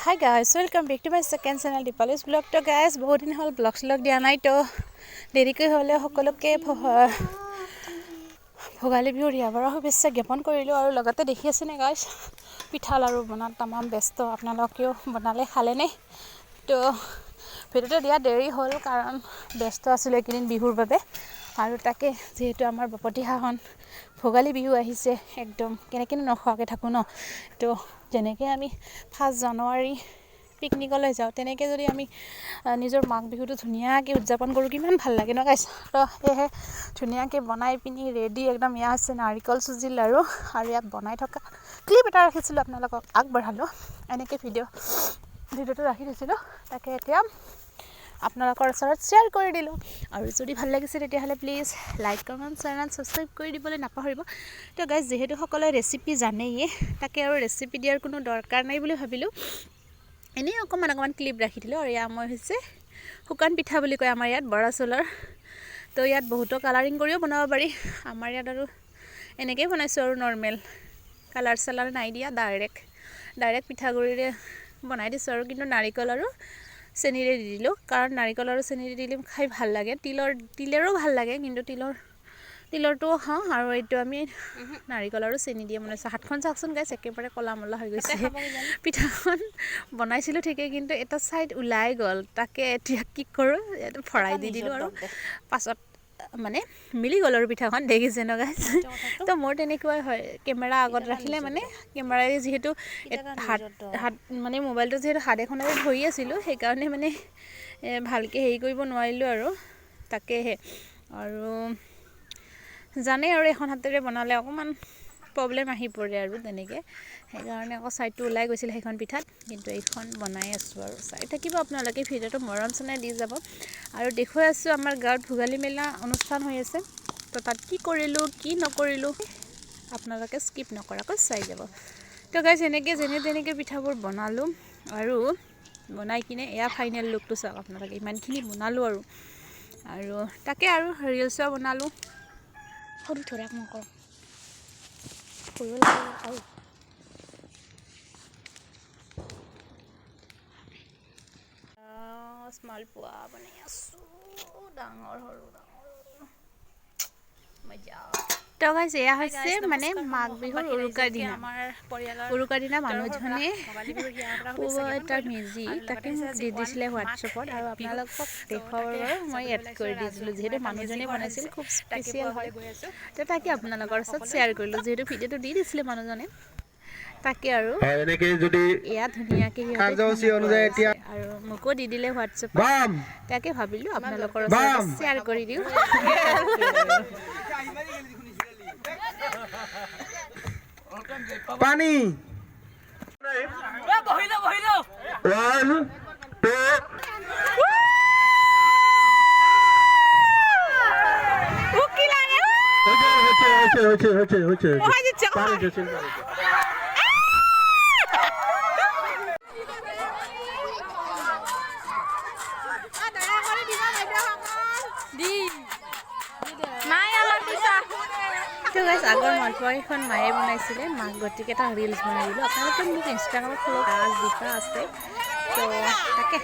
Hi guys, welcome back to my second channel Deepali's vlog. To guys, बहुत दिन हल vlogs log दिया नहीं तो देरी के होले हकलो के भोगाली बिहुर याबार शुभेच्छा ज्ञापन কৰিলো আৰু লগতে দেখি আছে নে গাইস পিঠা লাৰু বনাত तमाम ব্যস্ত আপোনালোকেও বনালে খালে নে তো ভিডিওটো দিয়া দেৰি হল কাৰণ ব্যস্ত আছিল একিদিন বিহুৰ বাবে আৰু তাকে যেহেতু আমাৰ বপতিহাহন ভোগালী বিহু আহিছে একদম কেনেকে নখোৱাকে থাকো ন তো যেনেকে আমি 5 জানুৱাৰী পিকনিকলৈ যাও তেনেকে যদি আমি নিজৰ মাঘ বিহুটো ধুনিয়াকে উদযাপন কৰো কিমান ভাল লাগে ন গাইস তো এহে ধুনিয়াকে বনাই পিনি ৰেডি একদম ইয়া আছে নাৰিকল সুজি লাৰু আৰু ইয়াত বনাই থকা ক্লিপ এটা ৰাখিছিল আপোনালোকক আগবঢ়ালো এনেকে ভিডিওটো ৰাখি দিছিল তাকে এতিয়া আপোনালোকৰ ওচৰত শেয়াৰ কৰি দিলো আৰু যদি ভাল লাগিছে তেতিয়াহলে please like comment channel subscribe কৰি দিবলৈ নাপাহৰিব তো গাইস যেহেতু সকলে ৰেচিপি জানেই তাকে আৰু ৰেচিপি দিয়াৰ কোনো দৰকাৰ নাই বুলি ভাবিলো এনে অকমান ক্লিপ ৰাখি দিলো আৰু ইয়া মই হৈছে শুকান পিঠা বুলি কয় আমাৰ ইয়াত বৰা চলৰ তো ইয়াত বহুত কালাৰিং কৰিও বনাব পাৰি আমাৰ ইয়াত আৰু এনেকৈ বনাইছো আৰু নৰমাল কালাৰ সালাৰ নাই দিয়া ডাইৰেক্ট পিঠাগুৰিৰে বনাই দিছো আৰু কিন্তু নাৰিকল আৰু চেনিৰে দি দিলো কাৰণ নাৰিকল আৰু চেনিৰে দিলে খাই ভাল লাগে তিলৰো ভাল লাগে কিন্তু তিলৰটো খাওঁ আৰু এইটো আমি নাৰিকল আৰু চেনি দিয়ে বনাইছো হাতখন চাকচোন গাইস একেবাৰে কলামলা হৈ গৈছে পিঠাখন বনাইছিলো ঠিকে কিন্তু এটা সাইড উলাই গল তাকে এতিয়া কি কৰো এটো ফৰাই দি দিলো আৰু পাছত মানে মিলি গল আৰু পিঠাখন দেখিছে ন গাইস তো মোৰ তেনেকৈ হয় কেমেৰা আগত ৰাখিলে মানে কেমেৰাৰে যেহেতু হাত মানে মোবাইলটো যেহেতু হাত এখনেৰে ধৰি আছিল সেই কাৰণে মানে ভালকে হেৰি কৰিব নোৱাৰিলো আৰু তাকেহে আৰু জানে আৰু এখন হাতেৰে বনালে অকমান প্ৰবলেম আহি পৰে আৰু তেনেকে সেই কাৰণে আকৌ সাইডটো ওলাই গৈছিল সেইখন পিঠাত কিন্তু এইখন বনাই আছো আৰু চাই থাকিব আপোনালোকে ভিডিওটো মৰম চনাই দি যাব আৰু দেখুৱাই আছো আমাৰ গাঁৱত ভোগালী মেলা অনুষ্ঠান হৈ আছে তো তাত কি কৰিলো কি নকৰিলো আপোনালোকে স্কিপ নকৰাকৈ চাই যাব তো গাইস এনেকে যেনে পিঠাবোৰ বনালো আৰু বনাই কিনে এয়া ফাইনেল লুকটো চাওক আপোনালোকে ইমানখিনি বনালো আৰু তাকে আৰু ৰিলছও বনালো সৰু থৰা মক কৰিব লাগে আৰু স্মল পোৱা বনাই আছো ডাঙৰ সৰু মজা তো গাইস এয়া হৈছে মানে মাঘ বিহুৰ উৰুকাৰ দিনা মানুহজনে এটা মেজি তাকে দি দিছিলে হোৱাটছএপত আৰু আপোনালোকক দেখুৱাবলৈ মই এড কৰি দিছিলো যেহেতু মানুহজনে বনাইছিল খুব স্পেচিয়েল হয় তো তাকে আপোনালোকৰ ওচৰত শেয়াৰ কৰিলো যেহেতু ভিডিওটো দি দিছিলে মানুহজনে তাকে আৰু এনেকে যদি এয়া ধুনিয়াকে কাৰ্যসূচী অনুযায়ী এতিয়া আৰু মোকো দি দিলে হোৱাটছএপত তাকে ভাবিলো আপোনালোকৰ ওচৰত শেয়াৰ কৰি দিও পানি বহিলো 1 2 উকি লাগে হচ্ছে পানি দিচ্ছেন তো গাইস আগৰ মালপোৱাখন মায়ে বনাইছিলে মাক গতিকে এটা ৰিলছ বনাই দিলো আপোনালোকে মোক ইনষ্টাগ্ৰামত ফলো আজ দিপা আছে তো তাকে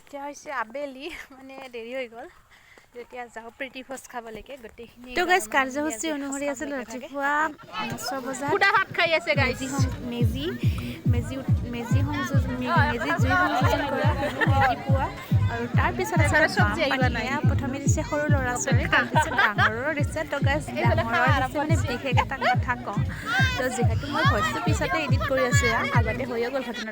এতিয়া হৈছে আবেলি মানে দেৰি হৈ গ'ল যেতিয়া যাও প্ৰীতি ভোজ খাবলৈকে গোটেইখিনি তো গাইস কাৰ্যসূচী অনুসৰি আছিল ৰাতিপুৱা 6 বজাত পুৰা ভাত খাই আছে গাইস মেজি জুই সংযোজন কৰা ৰাতিপুৱা আৰু তাৰ পিছত সবজি আহিবা নাই প্ৰথমে দিছে সৰু ল'ৰা ছোৱালী তাৰ পিছত ডাঙৰৰ দিছে তো গাইস ডাঙৰৰ দিছে মানে বিশেষ এটা কথা কওঁ তো যেহেতু মই ভইচটো পিছতে এডিট কৰি আছো আগতে হৈ গ'ল ঘটনা